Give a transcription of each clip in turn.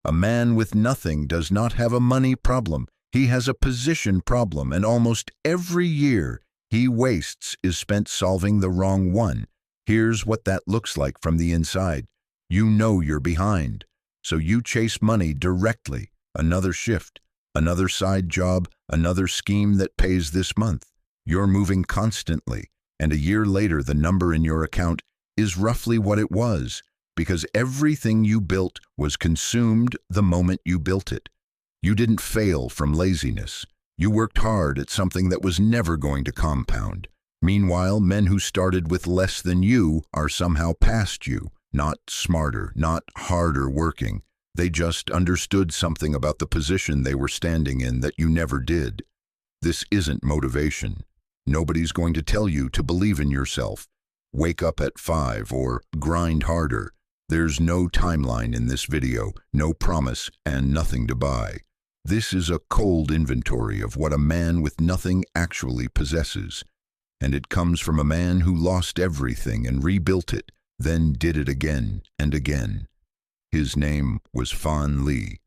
A man with nothing does not have a money problem. He has a position problem, and almost every year he wastes is spent solving the wrong one. Here's what that looks like from the inside. You know you're behind, so you chase money directly. Another shift, another side job, another scheme that pays this month. You're moving constantly, and a year later the number in your account is roughly what it was, because everything you built was consumed the moment you built it. You didn't fail from laziness. You worked hard at something that was never going to compound. Meanwhile, men who started with less than you are somehow past you, not smarter, not harder working. They just understood something about the position they were standing in that you never did. This isn't motivation. Nobody's going to tell you to believe in yourself, wake up at 5, or grind harder. There's no timeline in this video, no promise, and nothing to buy. This is a cold inventory of what a man with nothing actually possesses. And it comes from a man who lost everything and rebuilt it, then did it again and again. His name was Fan Li.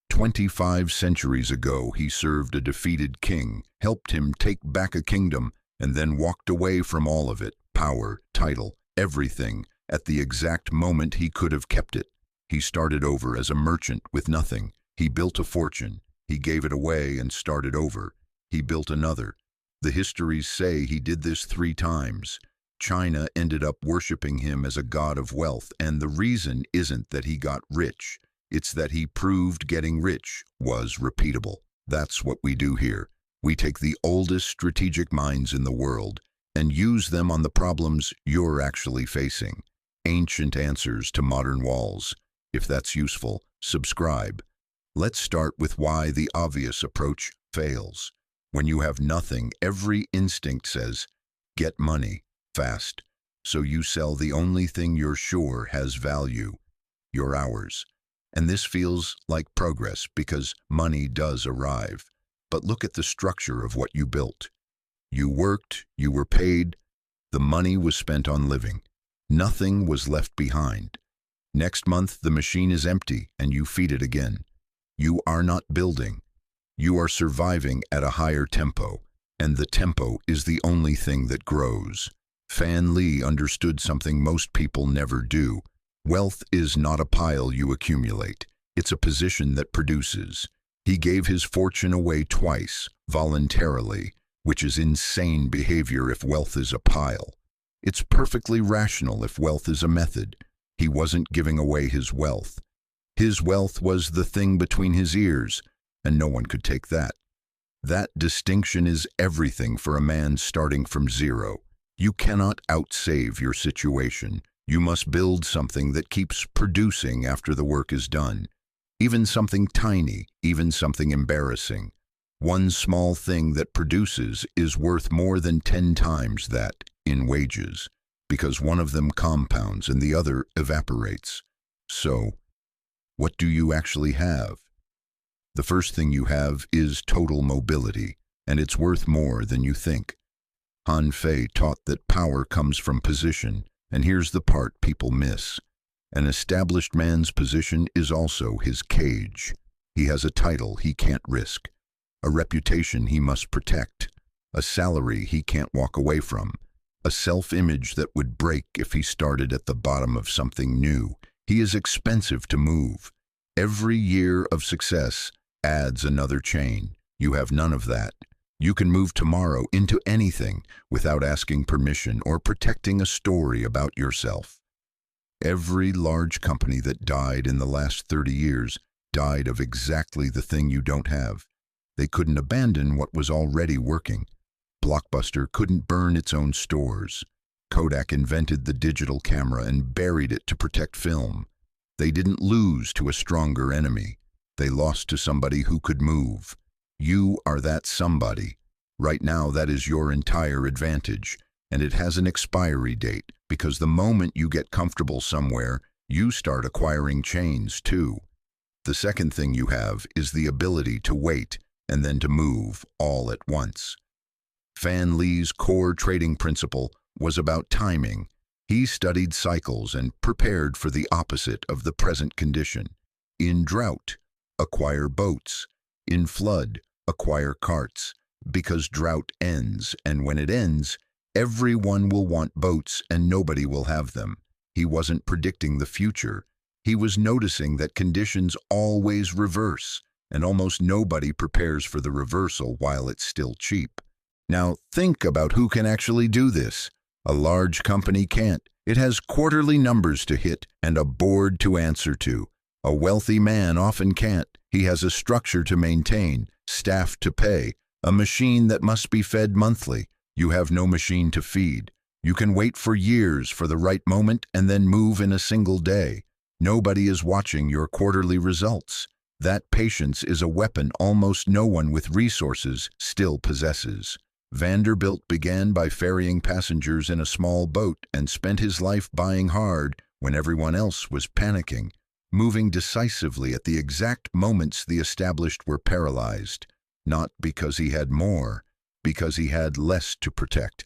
25 centuries ago, he served a defeated king, helped him take back a kingdom, and then walked away from all of it, power, title, everything, at the exact moment he could have kept it. He started over as a merchant with nothing. He built a fortune. He gave it away and started over. He built another. The histories say he did this 3 times. China ended up worshiping him as a god of wealth, and the reason isn't that he got rich. It's that he proved getting rich was repeatable. That's what we do here. We take the oldest strategic minds in the world and use them on the problems you're actually facing. Ancient answers to modern walls. If that's useful, subscribe. Let's start with why the obvious approach fails. When you have nothing, every instinct says, get money, fast. So you sell the only thing you're sure has value, your hours. And this feels like progress because money does arrive. But look at the structure of what you built. You worked, you were paid, the money was spent on living. Nothing was left behind. Next month, the machine is empty and you feed it again. You are not building. You are surviving at a higher tempo, and the tempo is the only thing that grows. Fan Li understood something most people never do. Wealth is not a pile you accumulate. It's a position that produces. He gave his fortune away twice, voluntarily, which is insane behavior if wealth is a pile. It's perfectly rational if wealth is a method. He wasn't giving away his wealth. His wealth was the thing between his ears, and no one could take that. That distinction is everything for a man starting from zero. You cannot outsave your situation. You must build something that keeps producing after the work is done. Even something tiny, even something embarrassing. One small thing that produces is worth more than 10 times that in wages, because one of them compounds and the other evaporates. So, what do you actually have? The first thing you have is total mobility, and it's worth more than you think. Han Fei taught that power comes from position, and here's the part people miss. An established man's position is also his cage. He has a title he can't risk, a reputation he must protect, a salary he can't walk away from, a self-image that would break if he started at the bottom of something new. He is expensive to move. Every year of success adds another chain. You have none of that. You can move tomorrow into anything without asking permission or protecting a story about yourself. Every large company that died in the last 30 years died of exactly the thing you don't have. They couldn't abandon what was already working. Blockbuster couldn't burn its own stores. Kodak invented the digital camera and buried it to protect film. They didn't lose to a stronger enemy. They lost to somebody who could move. You are that somebody. Right now, that is your entire advantage, and it has an expiry date, because the moment you get comfortable somewhere, you start acquiring chains too. The second thing you have is the ability to wait and then to move all at once. Fan Li's core trading principle was about timing. He studied cycles and prepared for the opposite of the present condition. In drought, acquire boats. In flood, acquire carts. Because drought ends, and when it ends, everyone will want boats and nobody will have them. He wasn't predicting the future. He was noticing that conditions always reverse, and almost nobody prepares for the reversal while it's still cheap. Now, think about who can actually do this. A large company can't. It has quarterly numbers to hit and a board to answer to. A wealthy man often can't. He has a structure to maintain, staff to pay, a machine that must be fed monthly. You have no machine to feed. You can wait for years for the right moment and then move in a single day. Nobody is watching your quarterly results. That patience is a weapon almost no one with resources still possesses. Vanderbilt began by ferrying passengers in a small boat and spent his life buying hard when everyone else was panicking, moving decisively at the exact moments the established were paralyzed, not because he had more, because he had less to protect.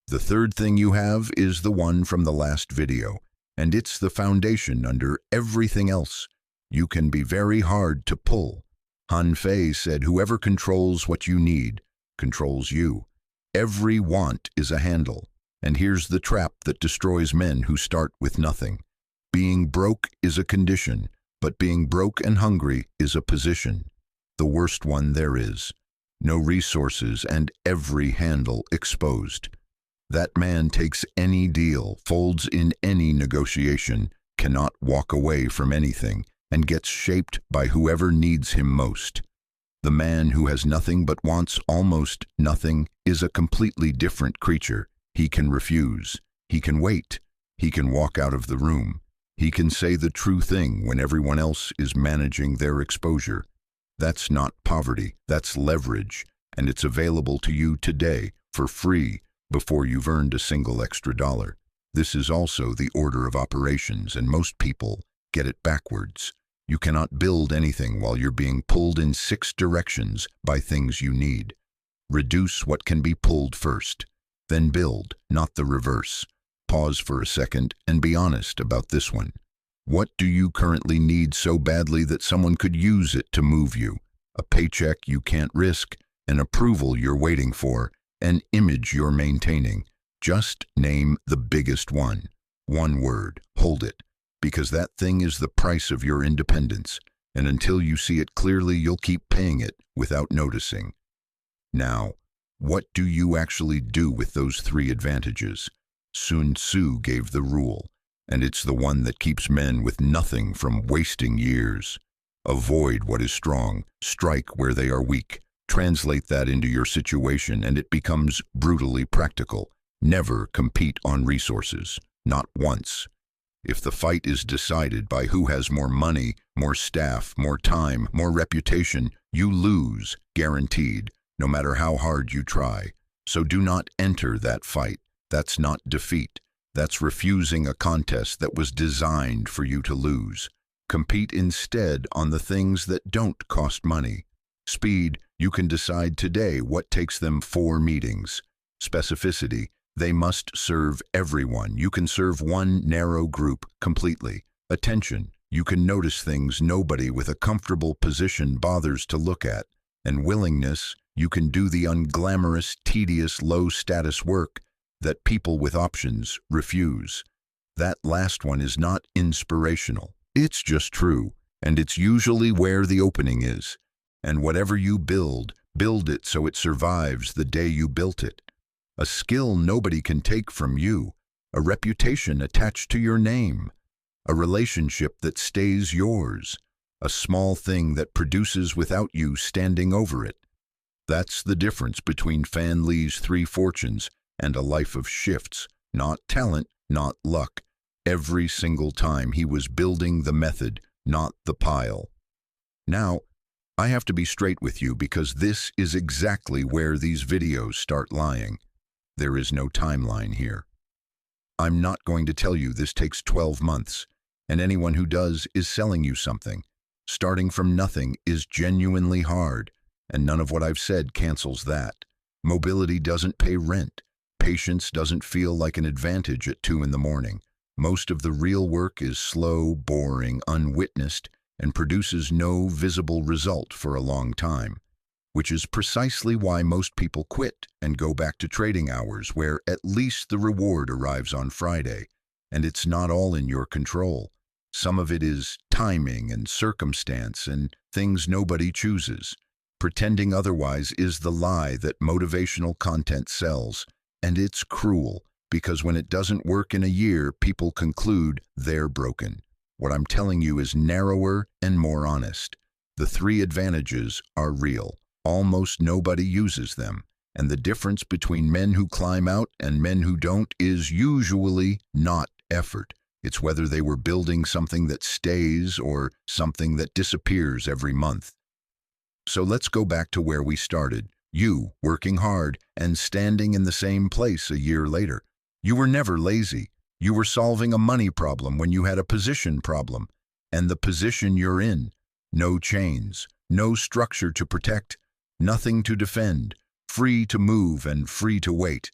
The third thing you have is the one from the last video, and it's the foundation under everything else. You can be very hard to pull. Han Fei said, "Whoever controls what you need controls you." Every want is a handle, and here's the trap that destroys men who start with nothing. Being broke is a condition, but being broke and hungry is a position. The worst one there is. No resources and every handle exposed. That man takes any deal, folds in any negotiation, cannot walk away from anything, and gets shaped by whoever needs him most. The man who has nothing but wants almost nothing is a completely different creature. He can refuse. He can wait. He can walk out of the room. He can say the true thing when everyone else is managing their exposure. That's not poverty, that's leverage, and it's available to you today for free before you've earned a single extra dollar. This is also the order of operations, and most people get it backwards. You cannot build anything while you're being pulled in 6 directions by things you need. Reduce what can be pulled first, then build, not the reverse. Pause for a second and be honest about this one. What do you currently need so badly that someone could use it to move you? A paycheck you can't risk, an approval you're waiting for, an image you're maintaining. Just name the biggest one. One word, hold it, because that thing is the price of your independence, and until you see it clearly, you'll keep paying it without noticing. Now, what do you actually do with those 3 advantages? Sun Tzu gave the rule, and it's the one that keeps men with nothing from wasting years. Avoid what is strong, strike where they are weak. Translate that into your situation and it becomes brutally practical. Never compete on resources, not once. If the fight is decided by who has more money, more staff, more time, more reputation, you lose, guaranteed, no matter how hard you try. So do not enter that fight. That's not defeat. That's refusing a contest that was designed for you to lose. Compete instead on the things that don't cost money. Speed, you can decide today what takes them 4 meetings. Specificity, they must serve everyone. You can serve one narrow group completely. Attention, you can notice things nobody with a comfortable position bothers to look at. And willingness, you can do the unglamorous, tedious, low-status work that people with options refuse. That last one is not inspirational. It's just true, and it's usually where the opening is. And whatever you build, build it so it survives the day you built it. A skill nobody can take from you, a reputation attached to your name, a relationship that stays yours, a small thing that produces without you standing over it. That's the difference between Fan Li's 3 fortunes and a life of shifts, not talent, not luck. Every single time he was building the method, not the pile. Now, I have to be straight with you because this is exactly where these videos start lying. There is no timeline here. I'm not going to tell you this takes 12 months, and anyone who does is selling you something. Starting from nothing is genuinely hard, and none of what I've said cancels that. Mobility doesn't pay rent. Patience doesn't feel like an advantage at 2 in the morning. Most of the real work is slow, boring, unwitnessed, and produces no visible result for a long time, which is precisely why most people quit and go back to trading hours where at least the reward arrives on Friday, and it's not all in your control. Some of it is timing and circumstance and things nobody chooses. Pretending otherwise is the lie that motivational content sells, and it's cruel because when it doesn't work in a year, people conclude they're broken. What I'm telling you is narrower and more honest. The three advantages are real. Almost nobody uses them, and the difference between men who climb out and men who don't is usually not effort. It's whether they were building something that stays or something that disappears every month. So let's go back to where we started. You, working hard and standing in the same place a year later. You were never lazy. You were solving a money problem when you had a position problem. And the position you're in, no chains, no structure to protect, nothing to defend, free to move and free to wait,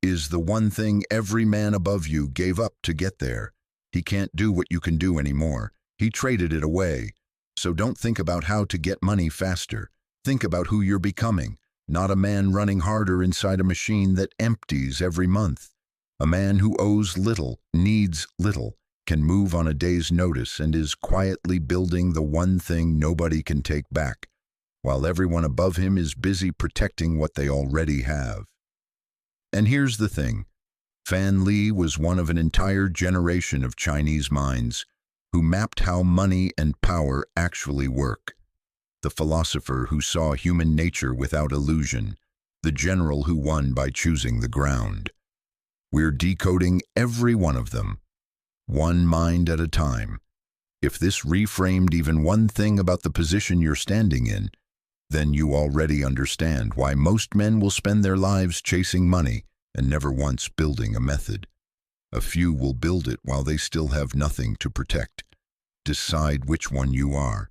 is the one thing every man above you gave up to get there. He can't do what you can do anymore. He traded it away. So don't think about how to get money faster. Think about who you're becoming, not a man running harder inside a machine that empties every month. A man who owes little, needs little, can move on a day's notice and is quietly building the one thing nobody can take back, while everyone above him is busy protecting what they already have. And here's the thing. Fan Li was one of an entire generation of Chinese minds who mapped how money and power actually work. The philosopher who saw human nature without illusion, the general who won by choosing the ground. We're decoding every one of them, one mind at a time. If this reframed even one thing about the position you're standing in, then you already understand why most men will spend their lives chasing money and never once building a method. A few will build it while they still have nothing to protect. Decide which one you are.